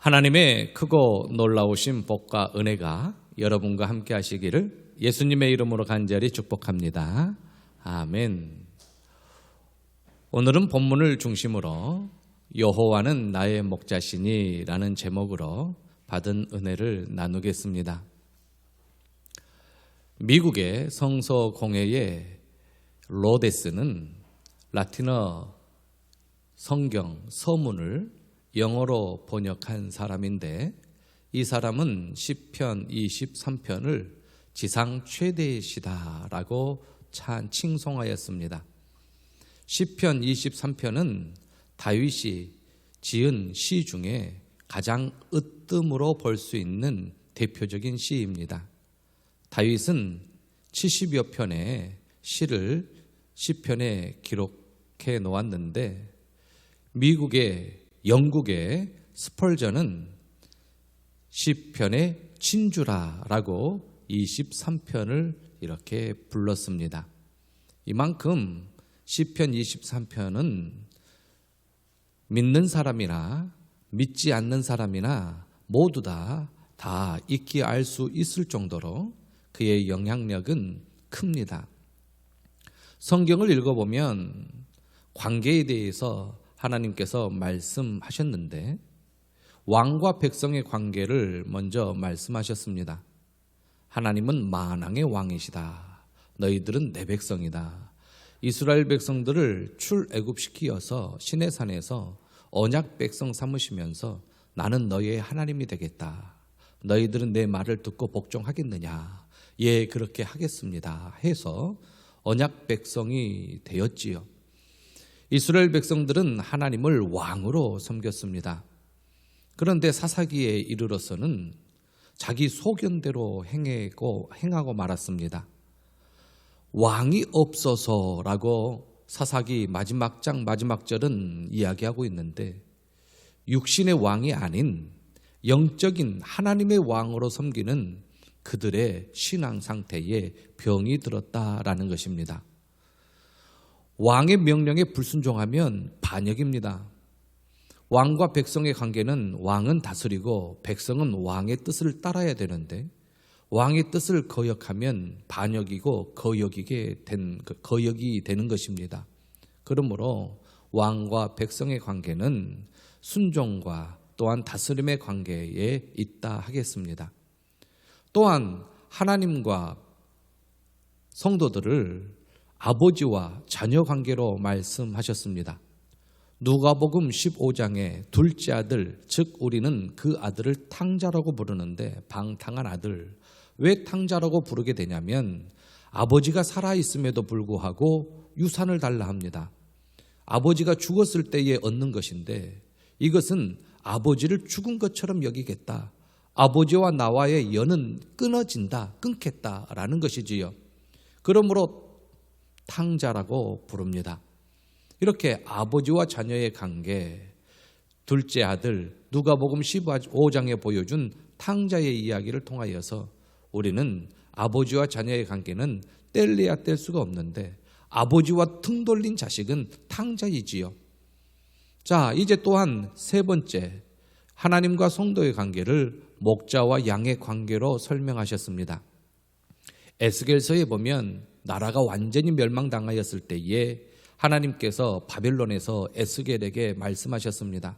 하나님의 크고 놀라우신 복과 은혜가 여러분과 함께 하시기를 예수님의 이름으로 간절히 축복합니다. 아멘. 오늘은 본문을 중심으로 여호와는 나의 목자시니 라는 제목으로 받은 은혜를 나누겠습니다. 미국의 성서 공회의 로데스는 라틴어 성경 서문을 영어로 번역한 사람인데, 이 사람은 시편 23편을 지상 최대의 시다라고 칭송하였습니다. 시편 23편은 다윗이 지은 시 중에 가장 으뜸으로 볼 수 있는 대표적인 시입니다. 다윗은 70여 편의 시를 시편에 기록해 놓았는데, 영국의 스펄전은 시편의 진주라라고 23편을 이렇게 불렀습니다. 이만큼 시편 23편은 믿는 사람이나 믿지 않는 사람이나 모두 다 익히 알 수 있을 정도로 그의 영향력은 큽니다. 성경을 읽어보면 관계에 대해서 하나님께서 말씀하셨는데, 왕과 백성의 관계를 먼저 말씀하셨습니다. 하나님은 만왕의 왕이시다. 너희들은 내 백성이다. 이스라엘 백성들을 출애굽시키어서 시내산에서 언약 백성 삼으시면서 나는 너희의 하나님이 되겠다. 너희들은 내 말을 듣고 복종하겠느냐? 예, 그렇게 하겠습니다. 해서 언약 백성이 되었지요. 이스라엘 백성들은 하나님을 왕으로 섬겼습니다. 그런데 사사기에 이르러서는 자기 소견대로 행하고 말았습니다. 왕이 없어서라고 사사기 마지막 장 마지막 절은 이야기하고 있는데, 육신의 왕이 아닌 영적인 하나님의 왕으로 섬기는 그들의 신앙 상태에 병이 들었다라는 것입니다. 왕의 명령에 불순종하면 반역입니다. 왕과 백성의 관계는 왕은 다스리고 백성은 왕의 뜻을 따라야 되는데, 왕의 뜻을 거역하면 반역이고 거역이 되는 것입니다. 그러므로 왕과 백성의 관계는 순종과 또한 다스림의 관계에 있다 하겠습니다. 또한 하나님과 성도들을 아버지와 자녀 관계로 말씀하셨습니다. 누가복음 15장에 둘째 아들, 즉 우리는 그 아들을 탕자라고 부르는데, 방탕한 아들. 왜 탕자라고 부르게 되냐면 아버지가 살아있음에도 불구하고 유산을 달라 합니다. 아버지가 죽었을 때에 얻는 것인데, 이것은 아버지를 죽은 것처럼 여기겠다. 아버지와 나와의 연은 끊겠다라는 것이지요. 그러므로 탕자라고 부릅니다. 이렇게 아버지와 자녀의 관계, 둘째 아들, 누가복음 15장에 보여준 탕자의 이야기를 통하여서 우리는 아버지와 자녀의 관계는 뗄래야 뗄 수가 없는데, 아버지와 등 돌린 자식은 탕자이지요. 자, 이제 또한 세 번째, 하나님과 성도의 관계를 목자와 양의 관계로 설명하셨습니다. 에스겔서에 보면 나라가 완전히 멸망당하였을 때에 하나님께서 바벨론에서 에스겔에게 말씀하셨습니다.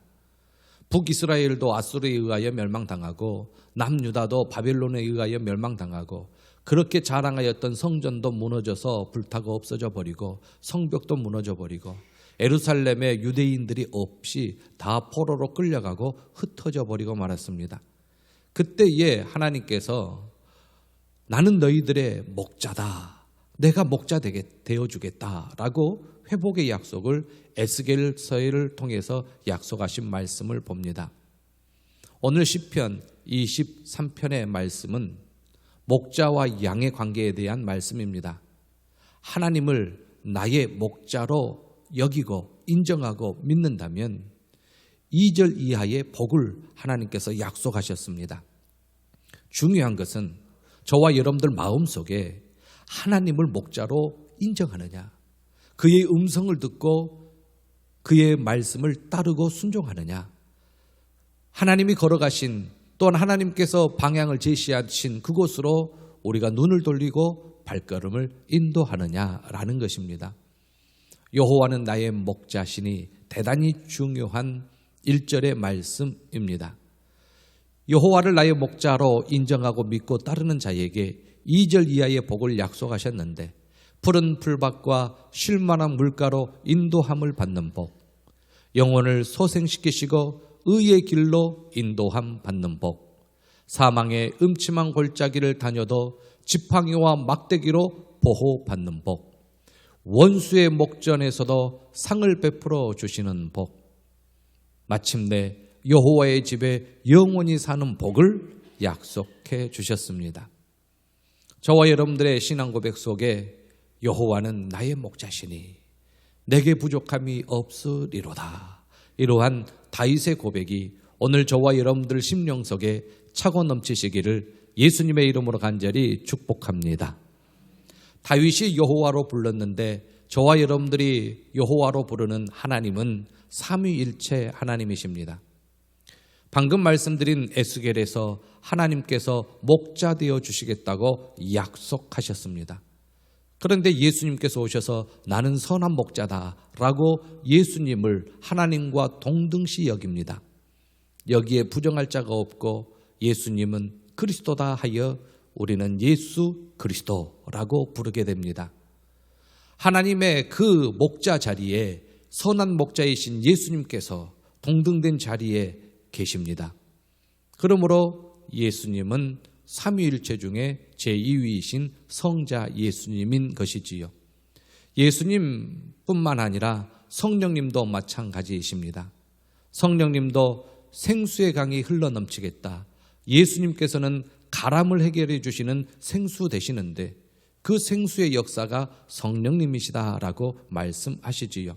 북이스라엘도 아수르에 의하여 멸망당하고 남유다도 바벨론에 의하여 멸망당하고, 그렇게 자랑하였던 성전도 무너져서 불타고 없어져 버리고 성벽도 무너져 버리고 예루살렘에 유대인들이 없이 다 포로로 끌려가고 흩어져 버리고 말았습니다. 그때에 하나님께서 나는 너희들의 목자다. 내가 목자 되어주겠다라고 회복의 약속을 에스겔서를 통해서 약속하신 말씀을 봅니다. 오늘 시편 23편의 말씀은 목자와 양의 관계에 대한 말씀입니다. 하나님을 나의 목자로 여기고 인정하고 믿는다면 2절 이하의 복을 하나님께서 약속하셨습니다. 중요한 것은 저와 여러분들 마음속에 하나님을 목자로 인정하느냐, 그의 음성을 듣고 그의 말씀을 따르고 순종하느냐, 하나님이 걸어가신 또한 하나님께서 방향을 제시하신 그곳으로 우리가 눈을 돌리고 발걸음을 인도하느냐라는 것입니다. 여호와는 나의 목자시니 대단히 중요한 1절의 말씀입니다. 여호와를 나의 목자로 인정하고 믿고 따르는 자에게 2절 이하의 복을 약속하셨는데 푸른 풀밭과 쉴만한 물가로 인도함을 받는 복, 영혼을 소생시키시고 의의 길로 인도함 받는 복, 사망의 음침한 골짜기를 다녀도 지팡이와 막대기로 보호받는 복, 원수의 목전에서도 상을 베풀어 주시는 복, 마침내 여호와의 집에 영원히 사는 복을 약속해 주셨습니다. 저와 여러분들의 신앙 고백 속에 여호와는 나의 목자시니 내게 부족함이 없으리로다, 이러한 다윗의 고백이 오늘 저와 여러분들 심령 속에 차고 넘치시기를 예수님의 이름으로 간절히 축복합니다. 다윗이 여호와로 불렀는데 저와 여러분들이 여호와로 부르는 하나님은 삼위일체 하나님이십니다. 방금 말씀드린 에스겔에서 하나님께서 목자 되어 주시겠다고 약속하셨습니다. 그런데 예수님께서 오셔서 나는 선한 목자다라고 예수님을 하나님과 동등시 여깁니다. 여기에 부정할 자가 없고 예수님은 그리스도다 하여 우리는 예수 그리스도라고 부르게 됩니다. 하나님의 그 목자 자리에 선한 목자이신 예수님께서 동등된 자리에 계십니다. 그러므로 예수님은 삼위일체 중에 제2위이신 성자 예수님인 것이지요. 예수님뿐만 아니라 성령님도 마찬가지이십니다. 성령님도 생수의 강이 흘러넘치겠다. 예수님께서는 가람을 해결해 주시는 생수 되시는데 그 생수의 역사가 성령님이시다라고 말씀하시지요.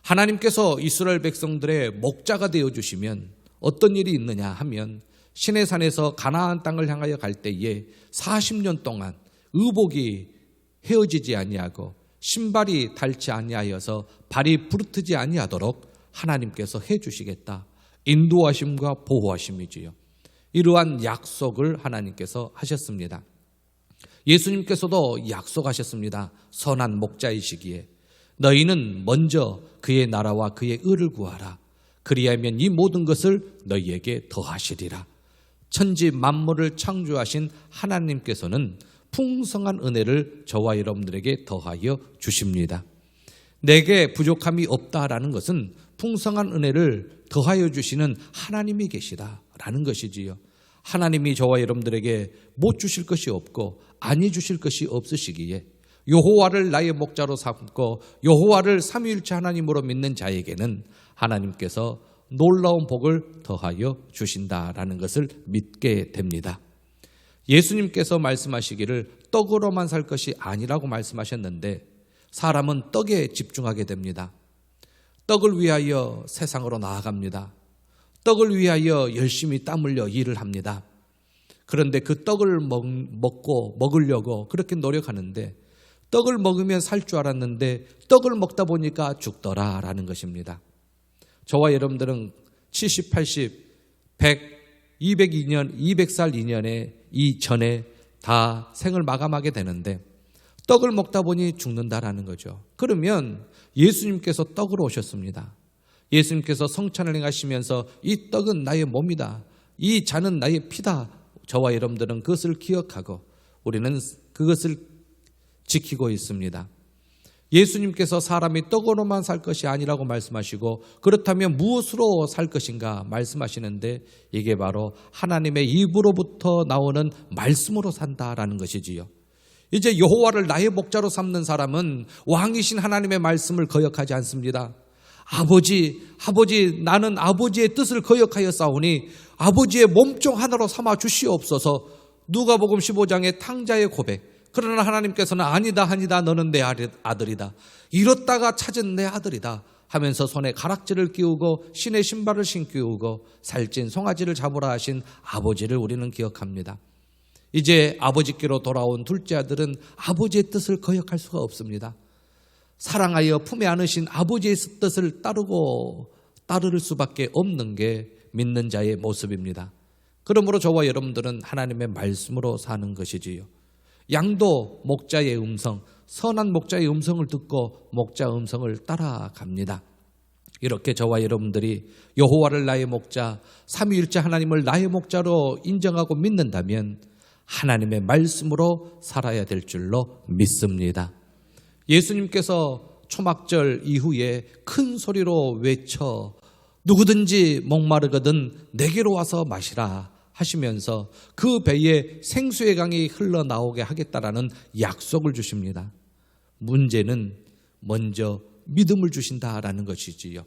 하나님께서 이스라엘 백성들의 목자가 되어주시면 어떤 일이 있느냐 하면 시내산에서 가나안 땅을 향하여 갈 때에 40년 동안 의복이 헤어지지 아니하고 신발이 닳지 아니하여서 발이 부르트지 아니하도록 하나님께서 해주시겠다. 인도하심과 보호하심이지요. 이러한 약속을 하나님께서 하셨습니다. 예수님께서도 약속하셨습니다. 선한 목자이시기에 너희는 먼저 그의 나라와 그의 의를 구하라. 그리하면 이 모든 것을 너희에게 더하시리라. 천지 만물을 창조하신 하나님께서는 풍성한 은혜를 저와 여러분들에게 더하여 주십니다. 내게 부족함이 없다라는 것은 풍성한 은혜를 더하여 주시는 하나님이 계시다라는 것이지요. 하나님이 저와 여러분들에게 못 주실 것이 없고 아니 주실 것이 없으시기에 여호와를 나의 목자로 삼고 여호와를 삼위일체 하나님으로 믿는 자에게는 하나님께서 놀라운 복을 더하여 주신다라는 것을 믿게 됩니다. 예수님께서 말씀하시기를 떡으로만 살 것이 아니라고 말씀하셨는데 사람은 떡에 집중하게 됩니다. 떡을 위하여 세상으로 나아갑니다. 떡을 위하여 열심히 땀 흘려 일을 합니다. 그런데 그 떡을 먹으려고 그렇게 노력하는데 떡을 먹으면 살 줄 알았는데 떡을 먹다 보니까 죽더라라는 것입니다. 저와 여러분들은 70, 80, 100, 202년, 200살 2년에 이전에 다 생을 마감하게 되는데 떡을 먹다 보니 죽는다라는 거죠. 그러면 예수님께서 떡으로 오셨습니다. 예수님께서 성찬을 행하시면서 이 떡은 나의 몸이다. 이 잔은 나의 피다. 저와 여러분들은 그것을 기억하고 우리는 그것을 지키고 있습니다. 예수님께서 사람이 떡으로만 살 것이 아니라고 말씀하시고 그렇다면 무엇으로 살 것인가 말씀하시는데 이게 바로 하나님의 입으로부터 나오는 말씀으로 산다라는 것이지요. 이제 여호와를 나의 목자로 삼는 사람은 왕이신 하나님의 말씀을 거역하지 않습니다. 아버지 나는 아버지의 뜻을 거역하여 싸우니 아버지의 몸종 하나로 삼아 주시옵소서. 누가복음 15장의 탕자의 고백. 그러나 하나님께서는 아니다 너는 내 아들이다. 이렇다가 찾은 내 아들이다 하면서 손에 가락지를 끼우고 신의 신발을 신기우고 살찐 송아지를 잡으라 하신 아버지를 우리는 기억합니다. 이제 아버지께로 돌아온 둘째 아들은 아버지의 뜻을 거역할 수가 없습니다. 사랑하여 품에 안으신 아버지의 뜻을 따를 수밖에 없는 게 믿는 자의 모습입니다. 그러므로 저와 여러분들은 하나님의 말씀으로 사는 것이지요. 양도 목자의 음성, 선한 목자의 음성을 듣고 목자 음성을 따라갑니다. 이렇게 저와 여러분들이 여호와를 나의 목자, 삼위일체 하나님을 나의 목자로 인정하고 믿는다면 하나님의 말씀으로 살아야 될 줄로 믿습니다. 예수님께서 초막절 이후에 큰 소리로 외쳐 누구든지 목마르거든 내게로 와서 마시라 하시면서 그 배에 생수의 강이 흘러나오게 하겠다라는 약속을 주십니다. 문제는 먼저 믿음을 주신다라는 것이지요.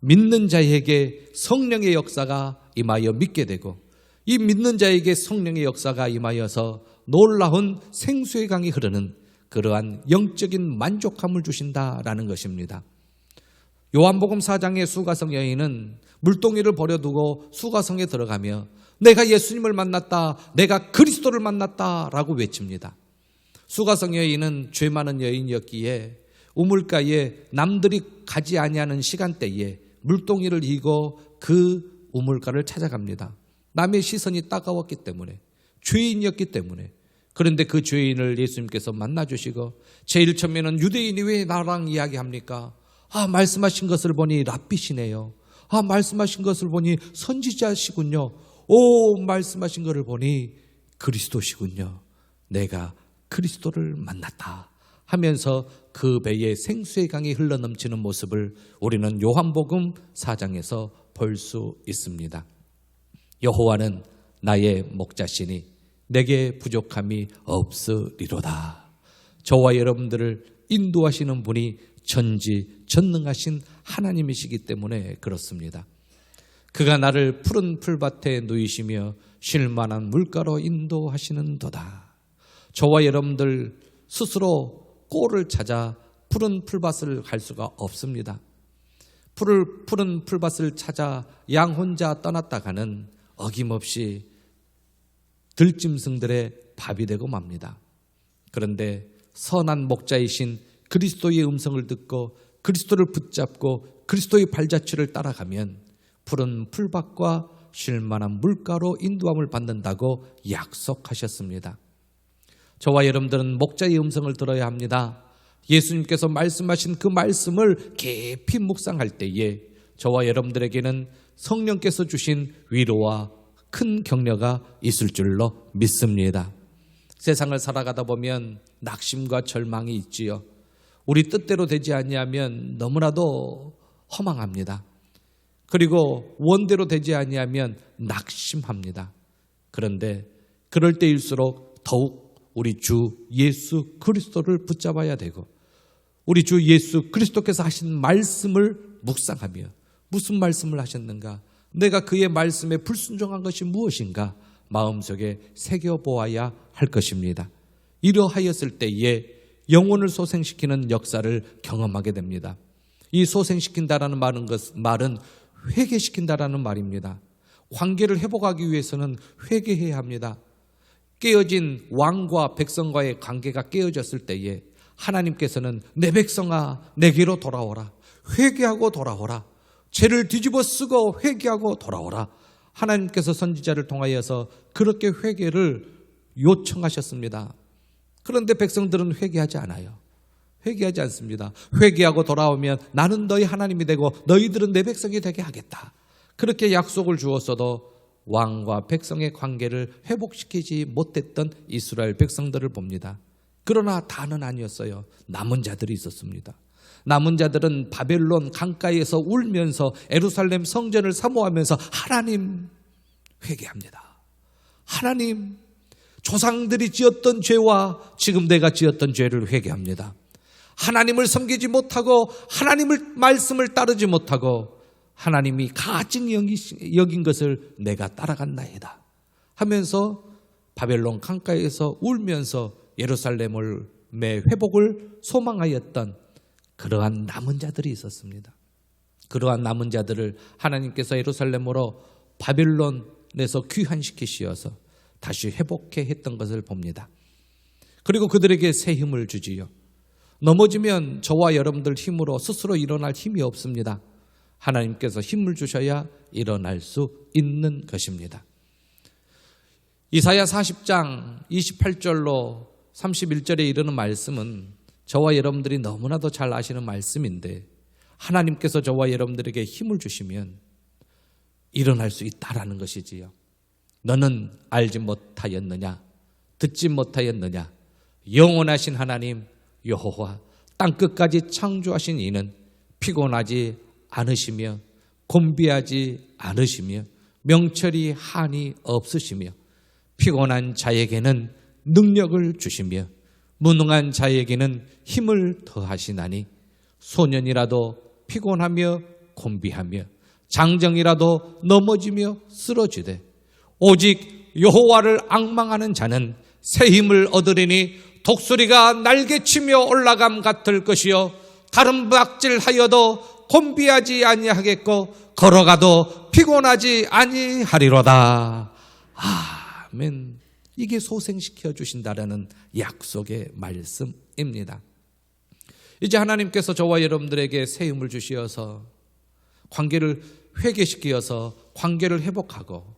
믿는 자에게 성령의 역사가 임하여 믿게 되고 이 믿는 자에게 성령의 역사가 임하여서 놀라운 생수의 강이 흐르는 그러한 영적인 만족함을 주신다라는 것입니다. 요한복음 4장의 수가성 여인은 물동이를 버려두고 수가성에 들어가며 내가 예수님을 만났다, 내가 그리스도를 만났다라고 외칩니다. 수가성 여인은 죄 많은 여인이었기에 우물가에 남들이 가지 아니하는 시간대에 물동이를 이고 그 우물가를 찾아갑니다. 남의 시선이 따가웠기 때문에, 죄인이었기 때문에. 그런데 그 죄인을 예수님께서 만나주시고 제일 처음에는 유대인이 왜 나랑 이야기합니까? 말씀하신 것을 보니 랍비시네요. 말씀하신 것을 보니 선지자시군요. 말씀하신 것을 보니 그리스도시군요. 내가 그리스도를 만났다 하면서 그 배에 생수의 강이 흘러넘치는 모습을 우리는 요한복음 4장에서 볼 수 있습니다. 여호와는 나의 목자시니 내게 부족함이 없으리로다. 저와 여러분들을 인도하시는 분이 전지전능하신 하나님이시기 때문에 그렇습니다. 그가 나를 푸른 풀밭에 누이시며 쉴만한 물가로 인도하시는도다. 저와 여러분들 스스로 꼴을 찾아 푸른 풀밭을 갈 수가 없습니다. 푸른 풀밭을 찾아 양 혼자 떠났다가는 어김없이 들짐승들의 밥이 되고 맙니다. 그런데 선한 목자이신 그리스도의 음성을 듣고 그리스도를 붙잡고 그리스도의 발자취를 따라가면 푸른 풀밭과 쉴만한 물가로 인도함을 받는다고 약속하셨습니다. 저와 여러분들은 목자의 음성을 들어야 합니다. 예수님께서 말씀하신 그 말씀을 깊이 묵상할 때에 저와 여러분들에게는 성령께서 주신 위로와 큰 격려가 있을 줄로 믿습니다. 세상을 살아가다 보면 낙심과 절망이 있지요. 우리 뜻대로 되지 아니하면 너무나도 허망합니다. 그리고 원대로 되지 아니하면 낙심합니다. 그런데 그럴 때일수록 더욱 우리 주 예수 그리스도를 붙잡아야 되고 우리 주 예수 그리스도께서 하신 말씀을 묵상하며 무슨 말씀을 하셨는가? 내가 그의 말씀에 불순종한 것이 무엇인가? 마음속에 새겨보아야 할 것입니다. 이러하였을 때에 영혼을 소생시키는 역사를 경험하게 됩니다. 이 소생시킨다라는 말은 회개시킨다라는 말입니다. 관계를 회복하기 위해서는 회개해야 합니다. 깨어진 왕과 백성과의 관계가 깨어졌을 때에 하나님께서는 내 백성아 내게로 돌아오라. 회개하고 돌아오라. 죄를 뒤집어 쓰고 회개하고 돌아오라. 하나님께서 선지자를 통하여서 그렇게 회개를 요청하셨습니다. 그런데 백성들은 회개하지 않아요. 회개하지 않습니다. 회개하고 돌아오면 나는 너희 하나님이 되고 너희들은 내 백성이 되게 하겠다. 그렇게 약속을 주었어도 왕과 백성의 관계를 회복시키지 못했던 이스라엘 백성들을 봅니다. 그러나 다는 아니었어요. 남은 자들이 있었습니다. 남은 자들은 바벨론 강가에서 울면서 예루살렘 성전을 사모하면서 하나님 회개합니다. 하나님 조상들이 지었던 죄와 지금 내가 지었던 죄를 회개합니다. 하나님을 섬기지 못하고 하나님의 말씀을 따르지 못하고 하나님이 가증 여긴 것을 내가 따라간나이다 하면서 바벨론 강가에서 울면서 예루살렘의 회복을 소망하였던 그러한 남은 자들이 있었습니다. 그러한 남은 자들을 하나님께서 예루살렘으로 바벨론에서 귀환시키시어서 다시 회복해 했던 것을 봅니다. 그리고 그들에게 새 힘을 주지요. 넘어지면 저와 여러분들 힘으로 스스로 일어날 힘이 없습니다. 하나님께서 힘을 주셔야 일어날 수 있는 것입니다. 이사야 40장 28절로 31절에 이르는 말씀은 저와 여러분들이 너무나도 잘 아시는 말씀인데, 하나님께서 저와 여러분들에게 힘을 주시면 일어날 수 있다라는 것이지요. 너는 알지 못하였느냐? 듣지 못하였느냐? 영원하신 하나님 여호와 땅끝까지 창조하신 이는 피곤하지 않으시며 곤비하지 않으시며 명철이 한이 없으시며 피곤한 자에게는 능력을 주시며 무능한 자에게는 힘을 더하시나니 소년이라도 피곤하며 곤비하며 장정이라도 넘어지며 쓰러지되 오직 여호와를 앙망하는 자는 새 힘을 얻으리니 독수리가 날개치며 올라감 같을 것이요 다른 박질하여도 곤비하지 아니하겠고 걸어가도 피곤하지 아니하리로다. 아멘. 이게 소생시켜 주신다라는 약속의 말씀입니다. 이제 하나님께서 저와 여러분들에게 새 힘을 주시어서 관계를 회개시키어서 관계를 회복하고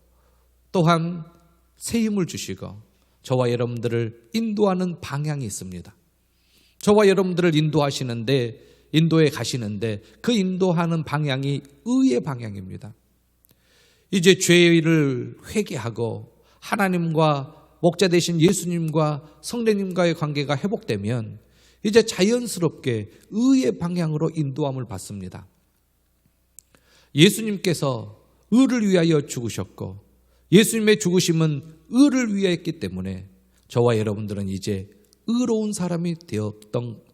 또한 새 힘을 주시고 저와 여러분들을 인도하는 방향이 있습니다. 저와 여러분들을 인도에 가시는데 그 인도하는 방향이 의의 방향입니다. 이제 죄를 회개하고 하나님과 목자 되신 예수님과 성령님과의 관계가 회복되면 이제 자연스럽게 의의 방향으로 인도함을 받습니다. 예수님께서 의를 위하여 죽으셨고 예수님의 죽으심은 의를 위하였기 때문에 저와 여러분들은 이제 의로운 사람이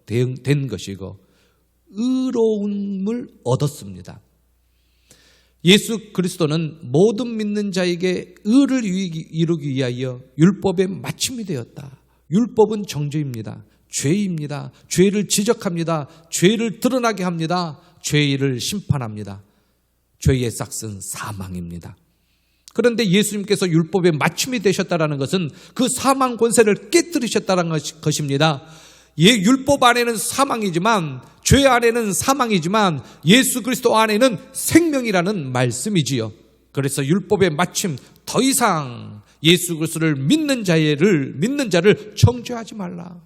된 것이고 의로움을 얻었습니다. 예수 그리스도는 모든 믿는 자에게 의를 이루기 위하여 율법의 마침이 되었다. 율법은 정죄입니다. 죄입니다. 죄를 지적합니다. 죄를 드러나게 합니다. 죄를 심판합니다. 죄의 싹은 사망입니다. 그런데 예수님께서 율법의 마침이 되셨다는 것은 그 사망 권세를 깨뜨리셨다는 것입니다. 율법 안에는 사망이지만 죄 안에는 사망이지만 예수 그리스도 안에는 생명이라는 말씀이지요. 그래서 율법의 마침 더 이상 예수 그리스도를 믿는 자를 정죄하지 말라.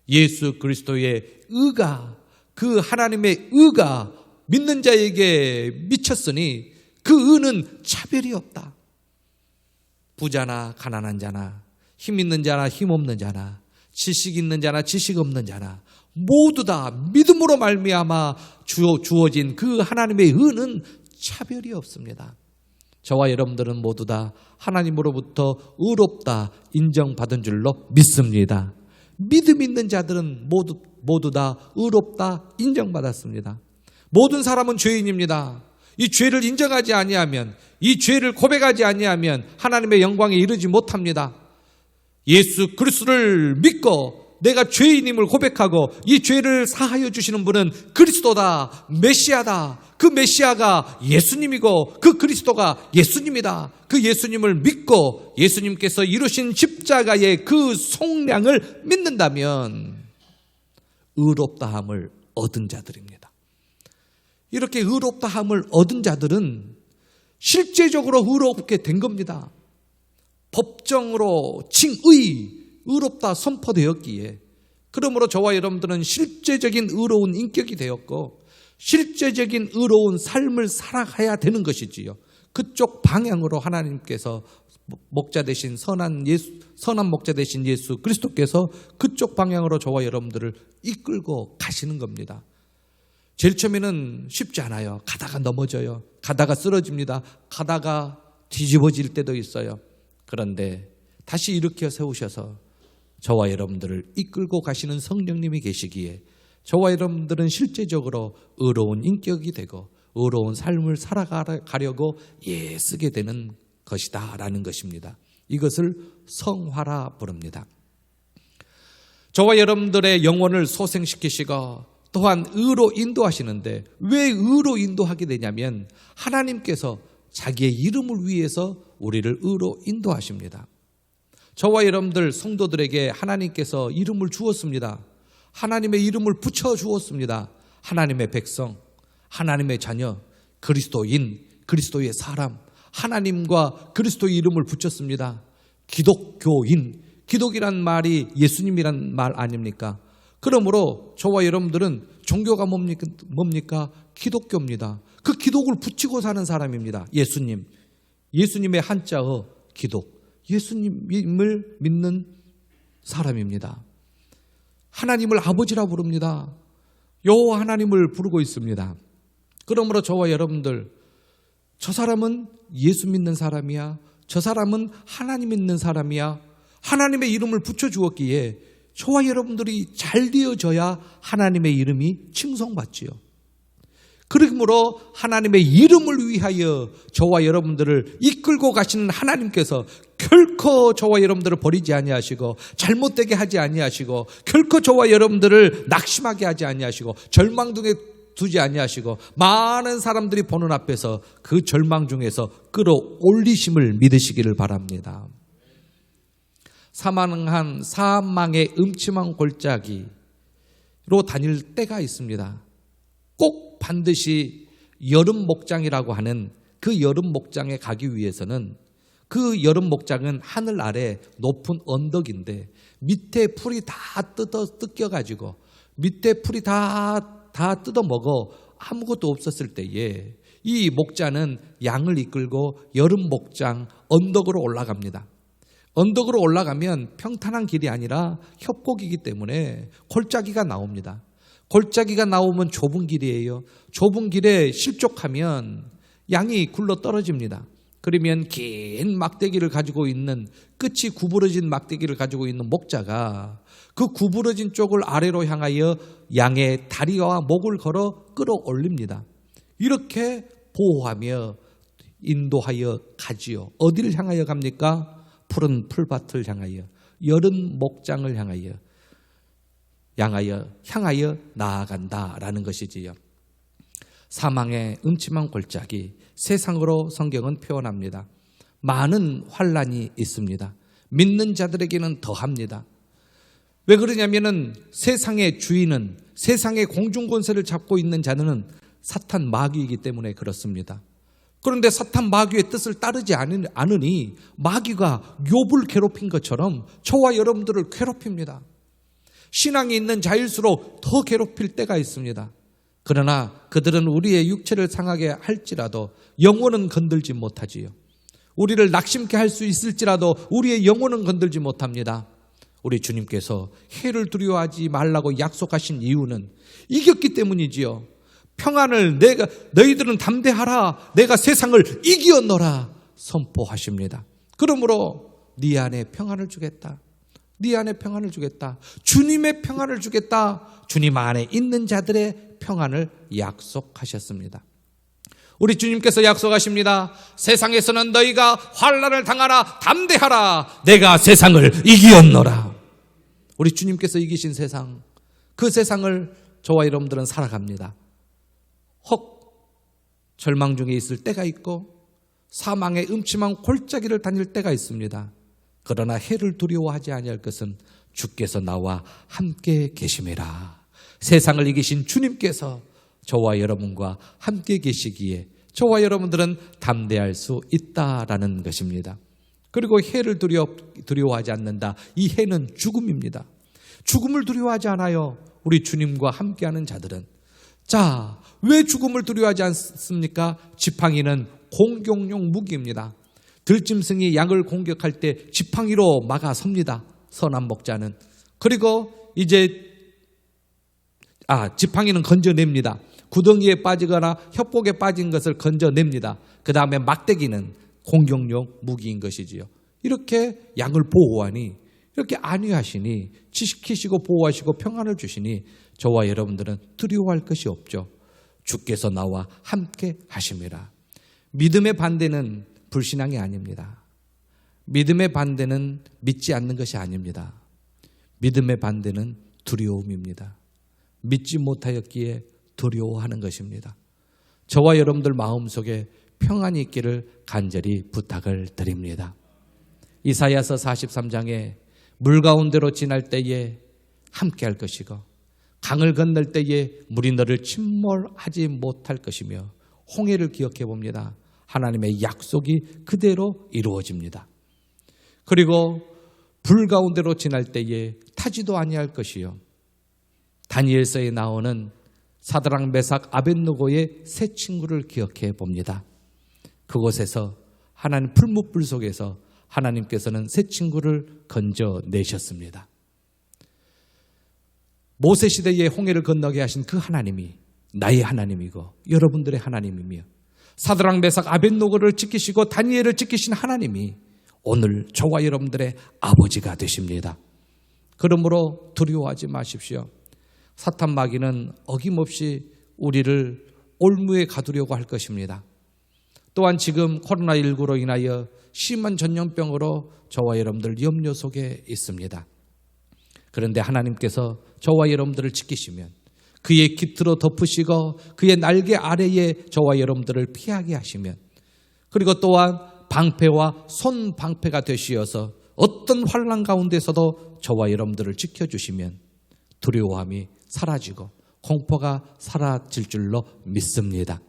예수 그리스도의 의가 그 하나님의 의가 믿는 자에게 미쳤으니 그 의는 차별이 없다. 부자나 가난한 자나 힘 있는 자나 힘 없는 자나 지식 있는 자나 지식 없는 자나 모두 다 믿음으로 말미암아 주어진 그 하나님의 의는 차별이 없습니다. 저와 여러분들은 모두 다 하나님으로부터 의롭다 인정받은 줄로 믿습니다. 믿음 있는 자들은 모두 다 의롭다 인정받았습니다. 모든 사람은 죄인입니다. 이 죄를 인정하지 아니하면, 이 죄를 고백하지 아니하면 하나님의 영광에 이르지 못합니다. 예수 그리스도를 믿고 내가 죄인임을 고백하고 이 죄를 사하여 주시는 분은 그리스도다, 메시아다. 그 메시아가 예수님이고 그 그리스도가 예수님이다. 그 예수님을 믿고 예수님께서 이루신 십자가의 그 속량을 믿는다면 의롭다함을 얻은 자들입니다. 이렇게 의롭다함을 얻은 자들은 실제적으로 의롭게 된 겁니다. 법정으로 의롭다 선포되었기에 그러므로 저와 여러분들은 실제적인 의로운 인격이 되었고 실제적인 의로운 삶을 살아가야 되는 것이지요. 그쪽 방향으로 하나님께서 목자 되신 선한 목자 되신 예수 그리스도께서 그쪽 방향으로 저와 여러분들을 이끌고 가시는 겁니다. 제일 처음에는 쉽지 않아요. 가다가 넘어져요. 가다가 쓰러집니다. 가다가 뒤집어질 때도 있어요. 그런데 다시 일으켜 세우셔서 저와 여러분들을 이끌고 가시는 성령님이 계시기에 저와 여러분들은 실제적으로 의로운 인격이 되고 의로운 삶을 살아가려고 애쓰게 되는 것이다 라는 것입니다. 이것을 성화라 부릅니다. 저와 여러분들의 영혼을 소생시키시고 또한 의로 인도하시는데 왜 의로 인도하게 되냐면 하나님께서 자기의 이름을 위해서 우리를 의로 인도하십니다. 저와 여러분들 성도들에게 하나님께서 이름을 주었습니다. 하나님의 이름을 붙여 주었습니다. 하나님의 백성, 하나님의 자녀, 그리스도인, 그리스도의 사람, 하나님과 그리스도의 이름을 붙였습니다. 기독교인, 기독이란 말이 예수님이란 말 아닙니까? 그러므로 저와 여러분들은 종교가 뭡니까? 기독교입니다. 그 기독을 붙이고 사는 사람입니다. 예수님, 예수님의 한자어 기독, 예수님을 믿는 사람입니다. 하나님을 아버지라 부릅니다. 여호와 하나님을 부르고 있습니다. 그러므로 저와 여러분들, 저 사람은 예수 믿는 사람이야, 저 사람은 하나님 믿는 사람이야, 하나님의 이름을 붙여주었기에 저와 여러분들이 잘 되어져야 하나님의 이름이 칭송받지요. 그러므로 하나님의 이름을 위하여 저와 여러분들을 이끌고 가시는 하나님께서 결코 저와 여러분들을 버리지 아니하시고 잘못되게 하지 아니하시고 결코 저와 여러분들을 낙심하게 하지 아니하시고 절망중에 두지 아니하시고 많은 사람들이 보는 앞에서 그 절망 중에서 끌어올리심을 믿으시기를 바랍니다. 사망의 음침한 골짜기로 다닐 때가 있습니다. 꼭 반드시 여름 목장이라고 하는 그 여름 목장에 가기 위해서는 그 여름 목장은 하늘 아래 높은 언덕인데 밑에 풀이 다 뜯겨가지고 밑에 풀이 다 뜯어 먹어 아무것도 없었을 때에 이 목자는 양을 이끌고 여름 목장 언덕으로 올라갑니다. 언덕으로 올라가면 평탄한 길이 아니라 협곡이기 때문에 골짜기가 나옵니다. 골짜기가 나오면 좁은 길이에요. 좁은 길에 실족하면 양이 굴러 떨어집니다. 그러면 긴 막대기를 가지고 있는, 끝이 구부러진 막대기를 가지고 있는 목자가 그 구부러진 쪽을 아래로 향하여 양의 다리와 목을 걸어 끌어올립니다. 이렇게 보호하며 인도하여 가지요. 어디를 향하여 갑니까? 푸른 풀밭을 향하여, 여름 목장을 향하여 나아간다라는 것이지요. 사망의 음침한 골짜기, 세상으로 성경은 표현합니다. 많은 환난이 있습니다. 믿는 자들에게는 더합니다. 왜 그러냐면은 세상의 주인은, 세상의 공중권세를 잡고 있는 자는 사탄 마귀이기 때문에 그렇습니다. 그런데 사탄 마귀의 뜻을 따르지 않으니 마귀가 욥을 괴롭힌 것처럼 저와 여러분들을 괴롭힙니다. 신앙이 있는 자일수록 더 괴롭힐 때가 있습니다. 그러나 그들은 우리의 육체를 상하게 할지라도 영혼은 건들지 못하지요. 우리를 낙심케 할 수 있을지라도 우리의 영혼은 건들지 못합니다. 우리 주님께서 해를 두려워하지 말라고 약속하신 이유는 이겼기 때문이지요. 평안을 너희들은 담대하라, 내가 세상을 이기었노라 선포하십니다. 그러므로 네 안에 평안을 주겠다. 네 안에 평안을 주겠다. 주님의 평안을 주겠다. 주님 안에 있는 자들의 평안을 약속하셨습니다. 우리 주님께서 약속하십니다. 세상에서는 너희가 환난을 당하라, 담대하라, 내가 세상을 이기었노라. 우리 주님께서 이기신 세상, 그 세상을 저와 여러분들은 살아갑니다. 절망 중에 있을 때가 있고 사망의 음침한 골짜기를 다닐 때가 있습니다. 그러나 해를 두려워하지 아니할 것은 주께서 나와 함께 계심이라. 세상을 이기신 주님께서 저와 여러분과 함께 계시기에 저와 여러분들은 담대할 수 있다라는 것입니다. 그리고 해를 두려워하지 않는다. 이 해는 죽음입니다. 죽음을 두려워하지 않아요. 우리 주님과 함께하는 자들은. 자, 왜 죽음을 두려워하지 않습니까? 지팡이는 공격용 무기입니다. 들짐승이 양을 공격할 때 지팡이로 막아섭니다. 선한 목자는. 그리고 이제 지팡이는 건져냅니다. 구덩이에 빠지거나 협곡에 빠진 것을 건져냅니다. 그 다음에 막대기는 공격용 무기인 것이지요. 이렇게 양을 보호하니, 이렇게 안위하시니, 지키시고 보호하시고 평안을 주시니 저와 여러분들은 두려워할 것이 없죠. 주께서 나와 함께 하심이라. 믿음의 반대는 불신앙이 아닙니다. 믿음의 반대는 믿지 않는 것이 아닙니다. 믿음의 반대는 두려움입니다. 믿지 못하였기에 두려워하는 것입니다. 저와 여러분들 마음속에 평안이 있기를 간절히 부탁을 드립니다. 이사야서 43장에 물 가운데로 지날 때에 함께 할 것이고 강을 건널 때에 물이 너를 침몰하지 못할 것이며 홍해를 기억해 봅니다. 하나님의 약속이 그대로 이루어집니다. 그리고 불 가운데로 지날 때에 타지도 아니할 것이요. 다니엘서에 나오는 사드락 메삭 아벳느고의 세 친구를 기억해 봅니다. 그곳에서 하나님 풀무불 속에서 하나님께서는 세 친구를 건져내셨습니다. 모세 시대에 홍해를 건너게 하신 그 하나님이 나의 하나님이고 여러분들의 하나님이며 사드락 메삭 아벳느고를 지키시고 다니엘을 지키신 하나님이 오늘 저와 여러분들의 아버지가 되십니다. 그러므로 두려워하지 마십시오. 사탄 마귀는 어김없이 우리를 올무에 가두려고 할 것입니다. 또한 지금 코로나19로 인하여 심한 전염병으로 저와 여러분들 염려 속에 있습니다. 그런데 하나님께서 저와 여러분들을 지키시면 그의 깃으로 덮으시고 그의 날개 아래에 저와 여러분들을 피하게 하시면 그리고 또한 방패와 손방패가 되시어서 어떤 환난 가운데서도 저와 여러분들을 지켜주시면 두려워함이 사라지고 공포가 사라질 줄로 믿습니다.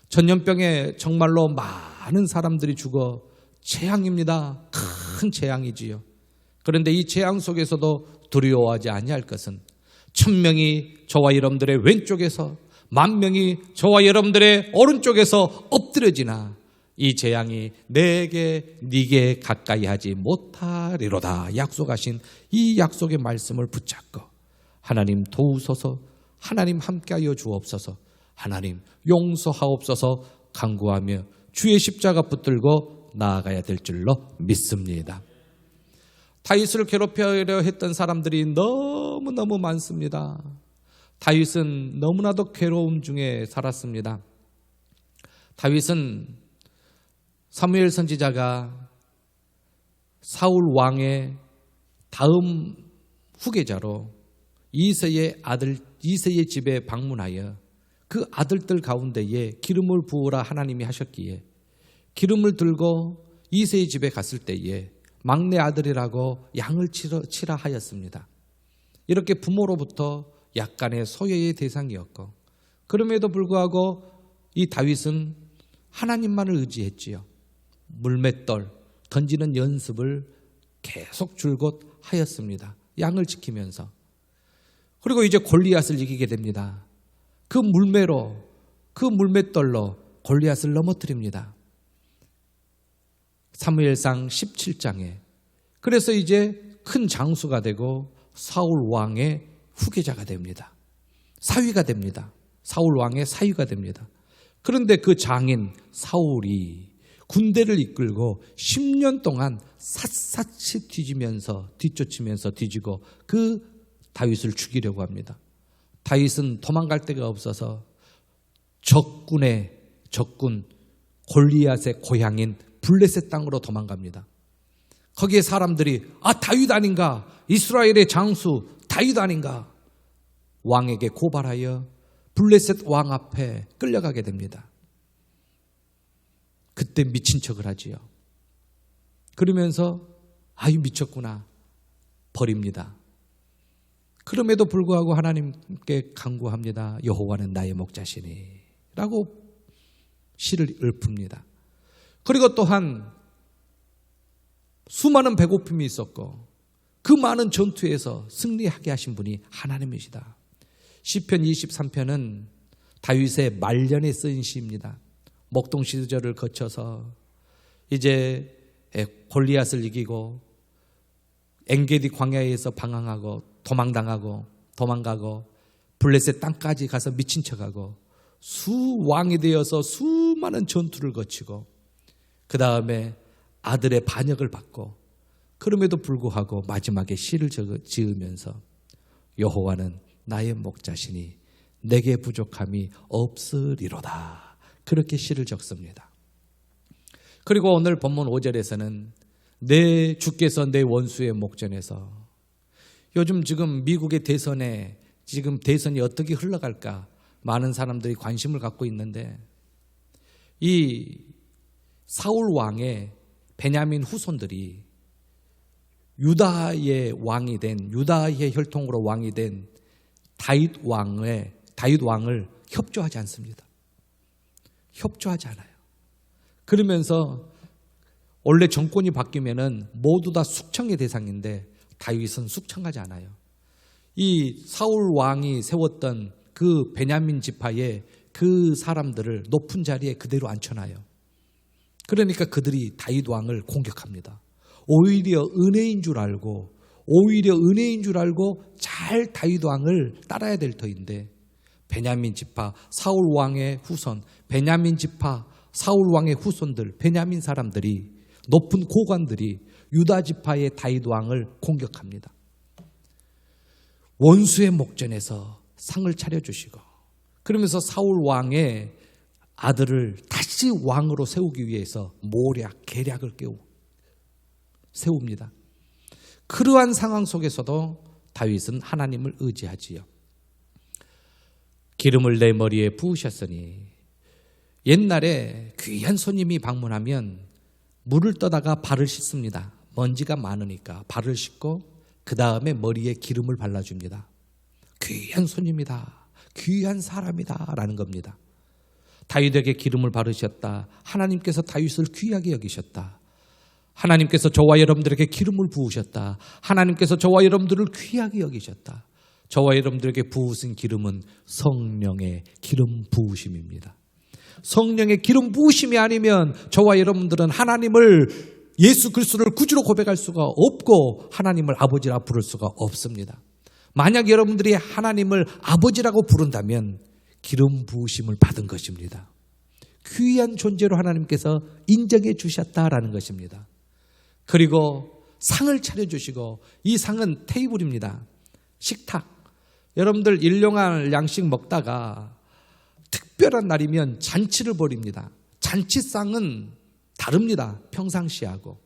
전염병에 정말로 많은 사람들이 죽어 재앙입니다. 큰 재앙이지요. 그런데 이 재앙 속에서도 두려워하지 아니할 것은 1000명이 저와 여러분들의 왼쪽에서 10,000명이 저와 여러분들의 오른쪽에서 엎드려지나 이 재앙이 내게 네게 가까이 하지 못하리로다 약속하신 이 약속의 말씀을 붙잡고 하나님 도우소서, 하나님 함께하여 주옵소서, 하나님 용서하옵소서 간구하며 주의 십자가 붙들고 나아가야 될 줄로 믿습니다. 다윗을 괴롭히려 했던 사람들이 너무너무 많습니다. 다윗은 너무나도 괴로움 중에 살았습니다. 다윗은 사무엘 선지자가 사울 왕의 다음 후계자로 이새의 아들 이새의 집에 방문하여 그 아들들 가운데에 기름을 부으라 하나님이 하셨기에 기름을 들고 이새의 집에 갔을 때에 막내 아들이라고 양을 치라 하였습니다. 이렇게 부모로부터 약간의 소외의 대상이었고 그럼에도 불구하고 이 다윗은 하나님만을 의지했지요. 물맷돌 던지는 연습을 계속 줄곧 하였습니다. 양을 지키면서. 그리고 이제 골리앗을 이기게 됩니다. 그 물맷돌로 골리앗을 넘어뜨립니다. 사무엘상 17장에. 그래서 이제 큰 장수가 되고 사울 왕의 후계자가 됩니다. 사위가 됩니다. 사울 왕의 사위가 됩니다. 그런데 그 장인 사울이 군대를 이끌고 10년 동안 샅샅이 뒤쫓으면서 뒤지고 그 다윗을 죽이려고 합니다. 다윗은 도망갈 데가 없어서 적군 골리앗의 고향인 블레셋 땅으로 도망갑니다. 거기에 사람들이 다윗 아닌가? 이스라엘의 장수 다윗 아닌가? 왕에게 고발하여 블레셋 왕 앞에 끌려가게 됩니다. 그때 미친 척을 하지요. 그러면서 미쳤구나 버립니다. 그럼에도 불구하고 하나님께 간구합니다. 여호와는 나의 목자시니 라고 시를 읊습니다. 그리고 또한 수많은 배고픔이 있었고 그 많은 전투에서 승리하게 하신 분이 하나님이시다. 시편 23편은 다윗의 말년에 쓰인 시입니다. 목동 시절을 거쳐서 이제 골리앗을 이기고 엔게디 광야에서 방황하고 도망가고 블레셋 땅까지 가서 미친 척하고 수왕이 되어서 수많은 전투를 거치고 그 다음에 아들의 반역을 받고 그럼에도 불구하고 마지막에 시를 지으면서 여호와는 나의 목자시니 내게 부족함이 없으리로다. 그렇게 시를 적습니다. 그리고 오늘 본문 5절에서는 내 주께서 내 원수의 목전에서 요즘 지금 미국의 대선에 지금 대선이 어떻게 흘러갈까 많은 사람들이 관심을 갖고 있는데 이 사울 왕의 베냐민 후손들이 유다의 혈통으로 왕이 된 다윗 왕을 협조하지 않습니다. 협조하지 않아요. 그러면서 원래 정권이 바뀌면은 모두 다 숙청의 대상인데 다윗은 숙청하지 않아요. 이 사울 왕이 세웠던 그 베냐민 지파의 그 사람들을 높은 자리에 그대로 앉혀놔요. 그러니까 그들이 다윗 왕을 공격합니다. 오히려 은혜인 줄 알고 잘 다윗 왕을 따라야 될 터인데 베냐민 지파 사울 왕의 후손, 베냐민 지파 사울 왕의 후손들, 베냐민 사람들이 높은 고관들이 유다 지파의 다윗 왕을 공격합니다. 원수의 목전에서 상을 차려주시고 그러면서 사울 왕의 아들을 다시 왕으로 세우기 위해서 모략, 계략을 세웁니다. 그러한 상황 속에서도 다윗은 하나님을 의지하지요. 기름을 내 머리에 부으셨으니 옛날에 귀한 손님이 방문하면 물을 떠다가 발을 씻습니다. 먼지가 많으니까 발을 씻고 그 다음에 머리에 기름을 발라줍니다. 귀한 손님이다. 귀한 사람이다 라는 겁니다. 다윗에게 기름을 바르셨다. 하나님께서 다윗을 귀하게 여기셨다. 하나님께서 저와 여러분들에게 기름을 부으셨다. 하나님께서 저와 여러분들을 귀하게 여기셨다. 저와 여러분들에게 부으신 기름은 성령의 기름 부으심입니다. 성령의 기름 부으심이 아니면 저와 여러분들은 하나님을 예수 그리스도를 구주로 고백할 수가 없고 하나님을 아버지라 부를 수가 없습니다. 만약 여러분들이 하나님을 아버지라고 부른다면 기름 부으심을 받은 것입니다. 귀한 존재로 하나님께서 인정해 주셨다라는 것입니다. 그리고 상을 차려주시고 이 상은 테이블입니다. 식탁. 여러분들 일용할 양식 먹다가 특별한 날이면 잔치를 벌입니다. 잔치상은 다릅니다. 평상시하고.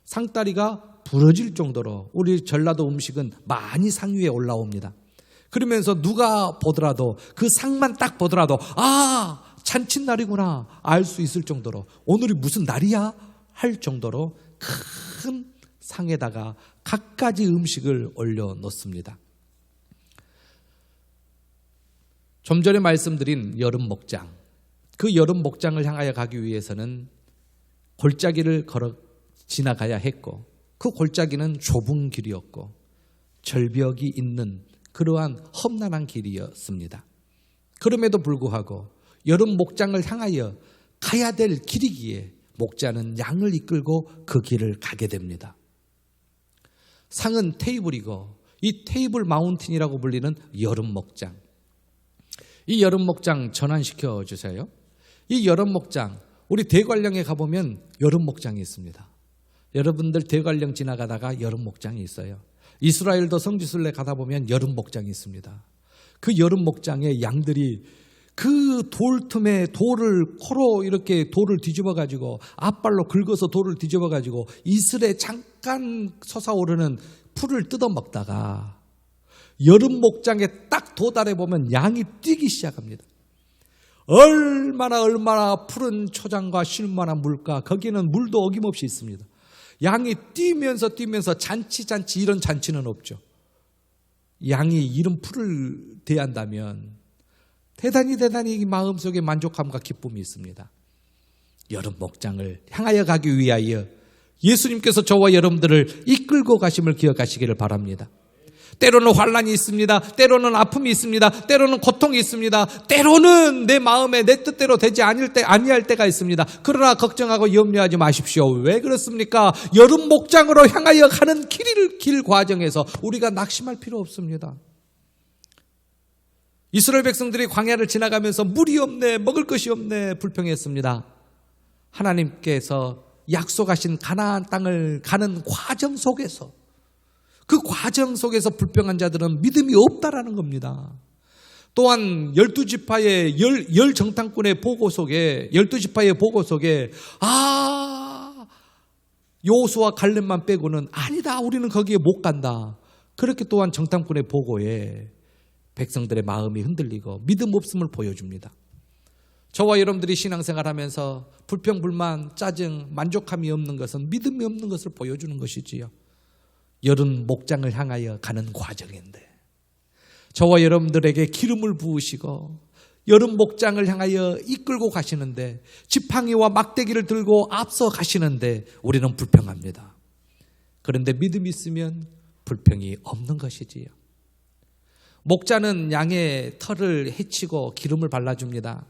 상다리가 부러질 정도로 우리 전라도 음식은 많이 상 위에 올라옵니다. 그러면서 누가 보더라도 그 상만 딱 보더라도 잔칫날이구나 알 수 있을 정도로 오늘이 무슨 날이야? 할 정도로 큰 상에다가 갖가지 음식을 올려놓습니다. 좀 전에 말씀드린 여름 목장, 그 여름 목장을 향하여 가기 위해서는 골짜기를 걸어 지나가야 했고 그 골짜기는 좁은 길이었고 절벽이 있는 그러한 험난한 길이었습니다. 그럼에도 불구하고 여름 목장을 향하여 가야 될 길이기에 목자는 양을 이끌고 그 길을 가게 됩니다. 상은 테이블이고 이 테이블 마운틴이라고 불리는 여름 목장. 이 여름 목장 전환시켜 주세요. 이 여름 목장, 우리 대관령에 가보면 여름 목장이 있습니다. 여러분들 대관령 지나가다가 여름 목장이 있어요. 이스라엘도 성지순례 가다 보면 여름 목장이 있습니다. 그 여름 목장에 양들이 그 돌 틈에 돌을 코로 이렇게 돌을 뒤집어 가지고 앞발로 긁어서 돌을 뒤집어 가지고 이슬에 잠깐 솟아오르는 풀을 뜯어 먹다가 여름 목장에 딱 도달해 보면 양이 뛰기 시작합니다. 얼마나 푸른 초장과 쉴만한 물가, 거기는 물도 어김없이 있습니다. 양이 뛰면서 잔치 이런 잔치는 없죠. 양이 이런 풀을 대한다면 대단히 마음속에 만족함과 기쁨이 있습니다. 여름 목장을 향하여 가기 위하여 예수님께서 저와 여러분들을 이끌고 가심을 기억하시기를 바랍니다. 때로는 환난이 있습니다. 때로는 아픔이 있습니다. 때로는 고통이 있습니다. 때로는 내 마음에 내 뜻대로 되지 아니할 때가 있습니다. 그러나 걱정하고 염려하지 마십시오. 왜 그렇습니까? 여름 목장으로 향하여 가는 길 과정에서 우리가 낙심할 필요 없습니다. 이스라엘 백성들이 광야를 지나가면서 물이 없네, 먹을 것이 없네 불평했습니다. 하나님께서 약속하신 가나안 땅을 가는 과정 속에서 그 과정 속에서 불평한 자들은 믿음이 없다라는 겁니다. 또한 12지파의 열 정탐꾼의 보고 속에 12지파의 보고 속에 여호수아 갈렙만 빼고는 아니다, 우리는 거기에 못 간다. 그렇게 또한 정탐꾼의 보고에 백성들의 마음이 흔들리고 믿음 없음을 보여줍니다. 저와 여러분들이 신앙생활하면서 불평, 불만, 짜증, 만족함이 없는 것은 믿음이 없는 것을 보여주는 것이지요. 여름 목장을 향하여 가는 과정인데 저와 여러분들에게 기름을 부으시고 여름 목장을 향하여 이끌고 가시는데, 지팡이와 막대기를 들고 앞서 가시는데 우리는 불평합니다. 그런데 믿음이 있으면 불평이 없는 것이지요. 목자는 양의 털을 헤치고 기름을 발라줍니다.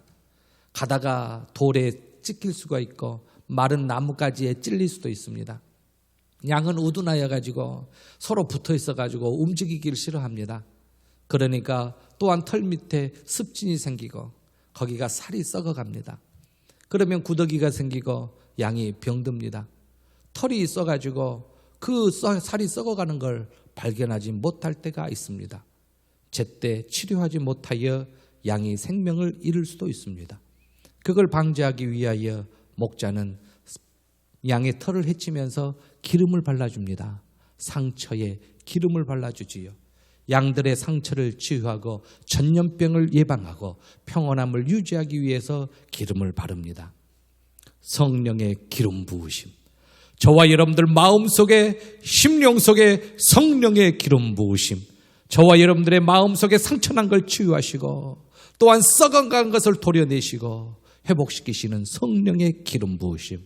가다가 돌에 찢길 수가 있고 마른 나뭇가지에 찔릴 수도 있습니다. 양은 우둔하여 가지고 서로 붙어 있어 가지고 움직이기를 싫어합니다. 그러니까 또한 털 밑에 습진이 생기고 거기가 살이 썩어갑니다. 그러면 구더기가 생기고 양이 병듭니다. 털이 있어 가지고 그 살이 썩어가는 걸 발견하지 못할 때가 있습니다. 제때 치료하지 못하여 양이 생명을 잃을 수도 있습니다. 그걸 방지하기 위하여 목자는 양의 털을 헤치면서 기름을 발라줍니다. 상처에 기름을 발라주지요. 양들의 상처를 치유하고 전염병을 예방하고 평온함을 유지하기 위해서 기름을 바릅니다. 성령의 기름 부으심. 저와 여러분들 마음속에, 심령 속에 성령의 기름 부으심. 저와 여러분들의 마음속에 상처난 걸 치유하시고 또한 썩어간 것을 도려내시고 회복시키시는 성령의 기름 부으심.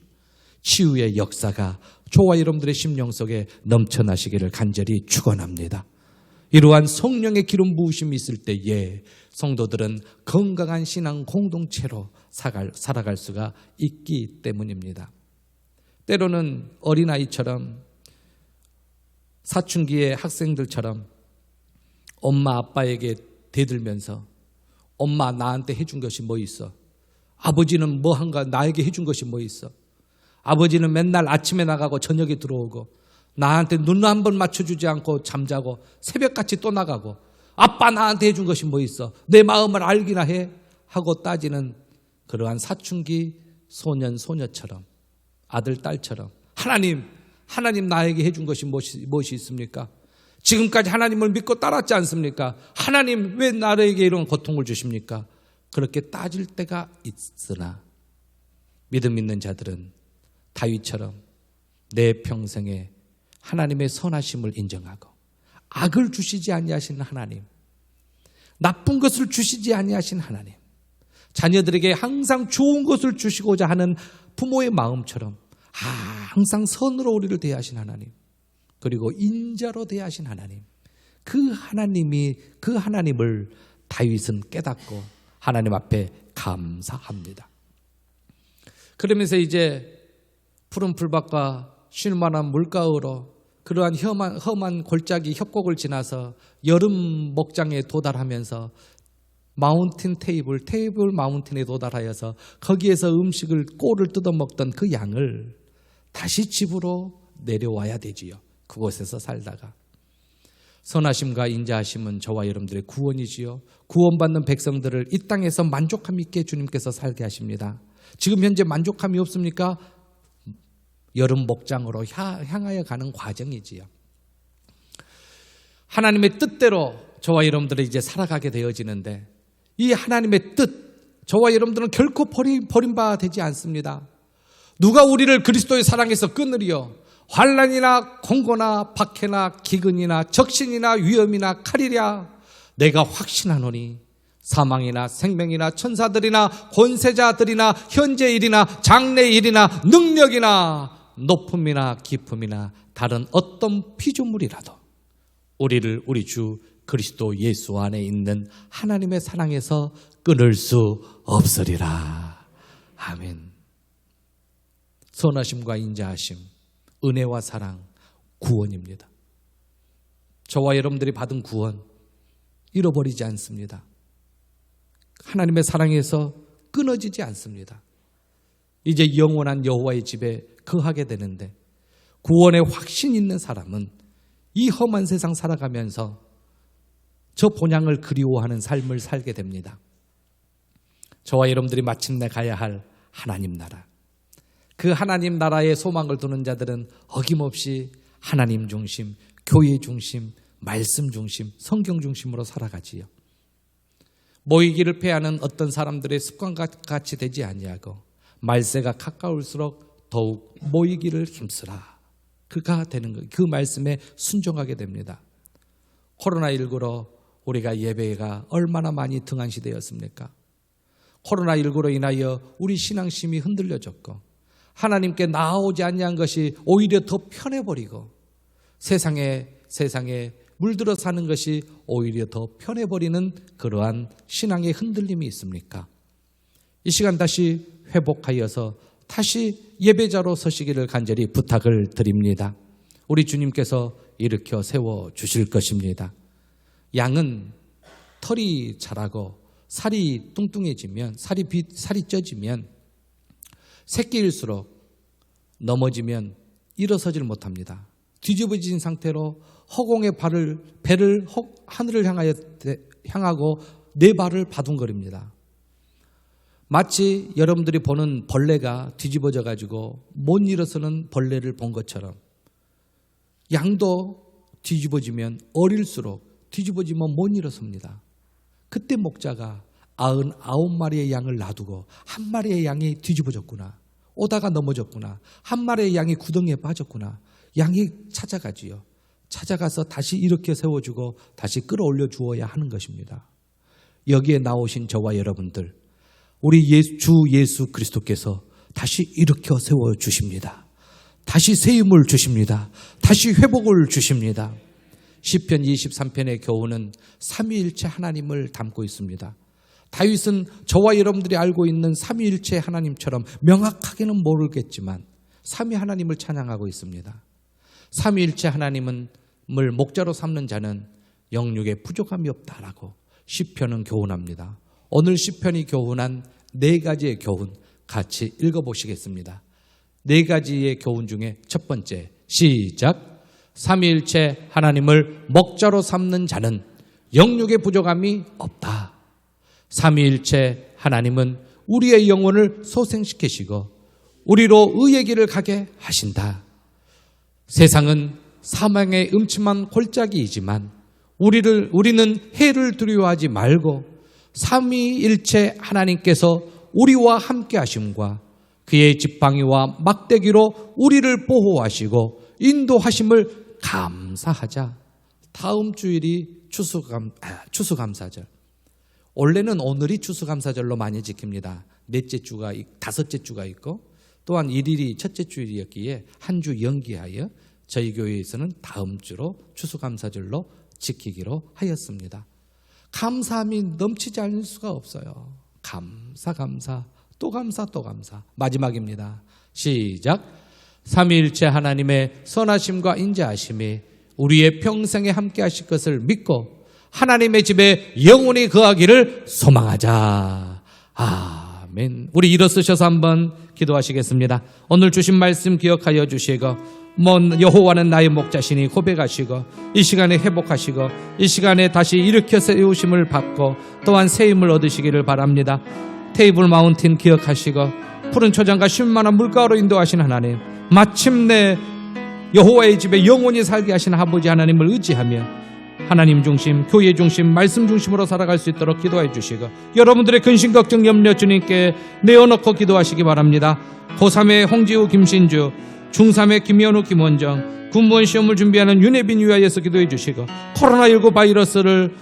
치유의 역사가 저와 여러분들의 심령 속에 넘쳐나시기를 간절히 축원합니다. 이러한 성령의 기름 부으심이 있을 때에 성도들은 건강한 신앙 공동체로 살아갈 수가 있기 때문입니다. 때로는 어린아이처럼 사춘기의 학생들처럼 엄마 아빠에게 대들면서 엄마 나한테 해준 것이 뭐 있어? 아버지는 뭐 한가 나에게 해준 것이 뭐 있어? 아버지는 맨날 아침에 나가고 저녁에 들어오고 나한테 눈 한 번 맞춰주지 않고 잠자고 새벽같이 또 나가고 아빠 나한테 해준 것이 뭐 있어? 내 마음을 알기나 해? 하고 따지는 그러한 사춘기 소년 소녀처럼 아들 딸처럼 하나님 나에게 해준 것이 무엇이 있습니까? 지금까지 하나님을 믿고 따랐지 않습니까? 하나님 왜 나에게 이런 고통을 주십니까? 그렇게 따질 때가 있으나 믿음 있는 자들은 다윗처럼 내 평생에 하나님의 선하심을 인정하고 악을 주시지 아니하신 하나님, 나쁜 것을 주시지 아니하신 하나님, 자녀들에게 항상 좋은 것을 주시고자 하는 부모의 마음처럼 항상 선으로 우리를 대하신 하나님, 그리고 인자로 대하신 하나님, 그 하나님을 다윗은 깨닫고 하나님 앞에 감사합니다. 그러면서 이제 푸른 풀밭과 쉴만한 물가으로 그러한 험한 골짜기 협곡을 지나서 여름 목장에 도달하면서 테이블 마운틴에 도달하여서 거기에서 음식을 꼴을 뜯어먹던 그 양을 다시 집으로 내려와야 되지요. 그곳에서 살다가 선하심과 인자하심은 저와 여러분들의 구원이지요. 구원받는 백성들을 이 땅에서 만족함 있게 주님께서 살게 하십니다. 지금 현재 만족함이 없습니까? 여름 목장으로 향하여 가는 과정이지요. 하나님의 뜻대로 저와 여러분들이 이제 살아가게 되어지는데 이 하나님의 뜻, 저와 여러분들은 결코 버림받아 되지 않습니다. 누가 우리를 그리스도의 사랑에서 끊으리요? 환난이나 공고나 박해나 기근이나 적신이나 위험이나 칼이랴. 내가 확신하노니 사망이나 생명이나 천사들이나 권세자들이나 현재 일이나 장래 일이나 능력이나 높음이나 깊음이나 다른 어떤 피조물이라도 우리를 우리 주 그리스도 예수 안에 있는 하나님의 사랑에서 끊을 수 없으리라. 아멘. 선하심과 인자하심, 은혜와 사랑, 구원입니다. 저와 여러분들이 받은 구원 잃어버리지 않습니다. 하나님의 사랑에서 끊어지지 않습니다. 이제 영원한 여호와의 집에 거하게 되는데 구원의 확신 있는 사람은 이 험한 세상 살아가면서 저 본향을 그리워하는 삶을 살게 됩니다. 저와 여러분들이 마침내 가야 할 하나님 나라, 그 하나님 나라의 소망을 두는 자들은 어김없이 하나님 중심, 교회 중심, 말씀 중심, 성경 중심으로 살아가지요. 모이기를 패하는 어떤 사람들의 습관과 같이 되지 아니하고 말세가 가까울수록 더욱 모이기를 힘쓰라. 그가 되는 것, 그 말씀에 순종하게 됩니다. 코로나19로 우리가 예배가 얼마나 많이 등한시되었습니까? 코로나19로 인하여 우리 신앙심이 흔들려졌고 하나님께 나아오지 아니한 것이 오히려 더 편해버리고 세상에 물들어 사는 것이 오히려 더 편해버리는 그러한 신앙의 흔들림이 있습니까? 이 시간 다시 회복하여서 다시 예배자로 서시기를 간절히 부탁을 드립니다. 우리 주님께서 일으켜 세워주실 것입니다. 양은 털이 자라고 살이 뚱뚱해지면 살이 쪄지면 새끼일수록 넘어지면 일어서질 못합니다. 뒤집어진 상태로 허공의 배를 하늘을 향하고 네 발을 바둥거립니다. 마치 여러분들이 보는 벌레가 뒤집어져 가지고 못 일어서는 벌레를 본 것처럼 양도 뒤집어지면 어릴수록 뒤집어지면 못 일어섭니다. 그때 목자가 99마리의 양을 놔두고 한 마리의 양이 뒤집어졌구나. 오다가 넘어졌구나. 한 마리의 양이 구덩이에 빠졌구나. 양이 찾아가지요. 찾아가서 다시 일으켜 세워주고 다시 끌어올려 주어야 하는 것입니다. 여기에 나오신 저와 여러분들, 우리 주 예수 그리스도께서 다시 일으켜 세워주십니다. 다시 세임을 주십니다. 다시 회복을 주십니다. 시편 23편의 교훈은 삼위일체 하나님을 담고 있습니다. 다윗은 저와 여러분들이 알고 있는 삼위일체 하나님처럼 명확하게는 모르겠지만 삼위 하나님을 찬양하고 있습니다. 삼위일체 하나님을 목자로 삼는 자는 영육에 부족함이 없다라고 시편은 교훈합니다. 오늘 시편이 교훈한 네 가지의 교훈 같이 읽어보시겠습니다. 네 가지의 교훈 중에 첫 번째, 시작. 삼위일체 하나님을 목자로 삼는 자는 영육의 부족함이 없다. 삼위일체 하나님은 우리의 영혼을 소생시키시고 우리로 의의 길을 가게 하신다. 세상은 사망의 음침한 골짜기이지만 우리는 해를 두려워하지 말고 삼위일체 하나님께서 우리와 함께 하심과 그의 지팡이와 막대기로 우리를 보호하시고 인도하심을 감사하자. 다음 주일이 추수감사절. 원래는 오늘이 추수감사절로 많이 지킵니다. 넷째 주가, 다섯째 주가 있고 또한 1일이 첫째 주일이었기에 한 주 연기하여 저희 교회에서는 다음 주로 추수감사절로 지키기로 하였습니다. 감사함이 넘치지 않을 수가 없어요. 감사, 또 감사. 마지막입니다. 시작. 삼위일체 하나님의 선하심과 인자하심이 우리의 평생에 함께 하실 것을 믿고 하나님의 집에 영원히 거하기를 소망하자. 아멘. 우리 일어서셔서 한번 기도하시겠습니다. 오늘 주신 말씀 기억하여 주시고 여호와는 나의 목자시니 고백하시고 이 시간에 회복하시고 이 시간에 다시 일으켜 세우심을 받고 또한 세임을 얻으시기를 바랍니다. 테이블 마운틴 기억하시고 푸른 초장과 쉴만한 물가로 인도하신 하나님, 마침내 여호와의 집에 영원히 살게 하신 아버지 하나님을 의지하며 하나님 중심, 교회 중심, 말씀 중심으로 살아갈 수 있도록 기도해 주시고 여러분들의 근심, 걱정, 염려 주님께 내어놓고 기도하시기 바랍니다. 고3의 홍지우, 김신주, 중3의 김현우, 김원정, 군무원 시험을 준비하는 윤혜빈 위하여서 기도해 주시고 코로나19 바이러스를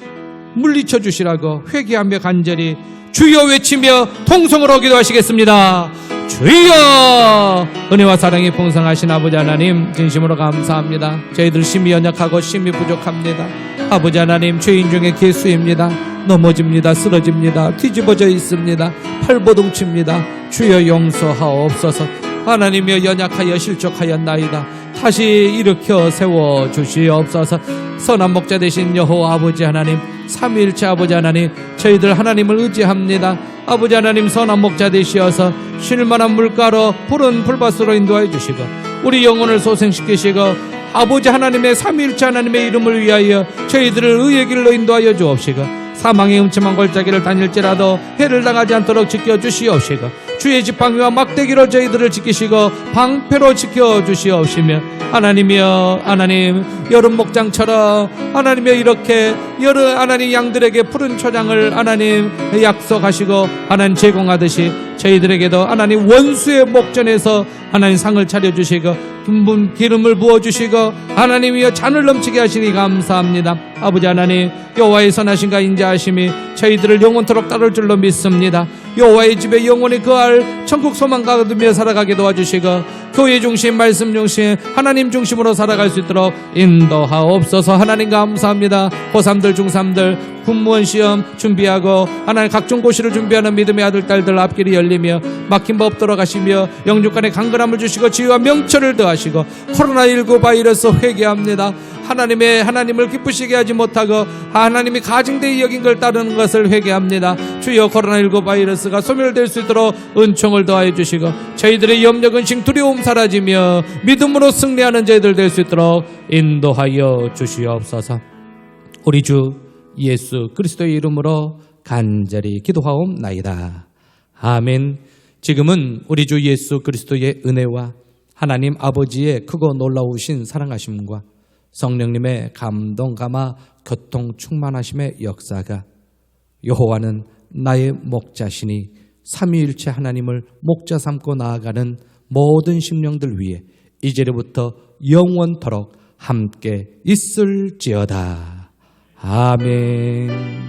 물리쳐 주시라고 회개하며 간절히 주여 외치며 통성으로 기도하시겠습니다. 주여! 은혜와 사랑이 풍성하신 아버지 하나님, 진심으로 감사합니다. 저희들 심히 연약하고 심히 부족합니다. 아버지 하나님, 죄인 중에 괴수입니다. 넘어집니다. 쓰러집니다. 뒤집어져 있습니다. 팔보둥칩니다. 주여 용서하옵소서. 하나님이여 연약하여 실족하였나이다. 다시 일으켜 세워 주시옵소서. 선한 목자 되신 여호와 아버지 하나님, 삼위일체 아버지 하나님, 저희들 하나님을 의지합니다. 아버지 하나님, 선한 목자 되시어서 쉴만한 물가로 푸른 풀밭으로 인도해 주시고 우리 영혼을 소생시키시고 아버지 하나님의 삼위일체 하나님의 이름을 위하여 저희들을 의의 길로 인도하여 주옵시고 사망의 음침한 골짜기를 다닐지라도 해를 당하지 않도록 지켜주시옵시고 주의 지팡이와 막대기로 저희들을 지키시고 방패로 지켜주시옵시며 하나님이여, 하나님 여름 목장처럼 하나님이여 이렇게 하나님 양들에게 푸른 초장을 하나님 약속하시고 하나님 제공하듯이 저희들에게도 하나님 원수의 목전에서 하나님 상을 차려주시고 기름을 부어주시고 하나님이여 잔을 넘치게 하시니 감사합니다. 아버지 하나님, 여호와의 선하심과 인자하심이 저희들을 영원토록 따를 줄로 믿습니다. 여호와의 집에 영원히 거할 천국 소망 가두며 살아가게 도와주시고 교회 중심, 말씀 중심, 하나님 중심으로 살아갈 수 있도록 인도하옵소서. 하나님 감사합니다. 고3들, 중3들 군무원 시험 준비하고 하나님 각종 고시를 준비하는 믿음의 아들, 딸들 앞길이 열리며 막힌 법 없도록 하시며 영육간에 강건함을 주시고 지혜와 명철을 더하시고 코로나19 바이러스 회개합니다. 하나님을 기쁘시게 하지 못하고 하나님이 가증되이 여긴 걸 따르는 것을 회개합니다. 주여 코로나19 바이러스가 소멸될 수 있도록 은총을 더하여 주시고 저희들의 염려, 근심, 두려움 사라지며 믿음으로 승리하는 저희들 될 수 있도록 인도하여 주시옵소서. 우리 주 예수 그리스도의 이름으로 간절히 기도하옵나이다. 아멘. 지금은 우리 주 예수 그리스도의 은혜와 하나님 아버지의 크고 놀라우신 사랑하심과 성령님의 감동 감화 교통 충만하심의 역사가 여호와는 나의 목자시니 삼위일체 하나님을 목자 삼고 나아가는 모든 심령들 위해 이제로부터 영원토록 함께 있을지어다. 아멘.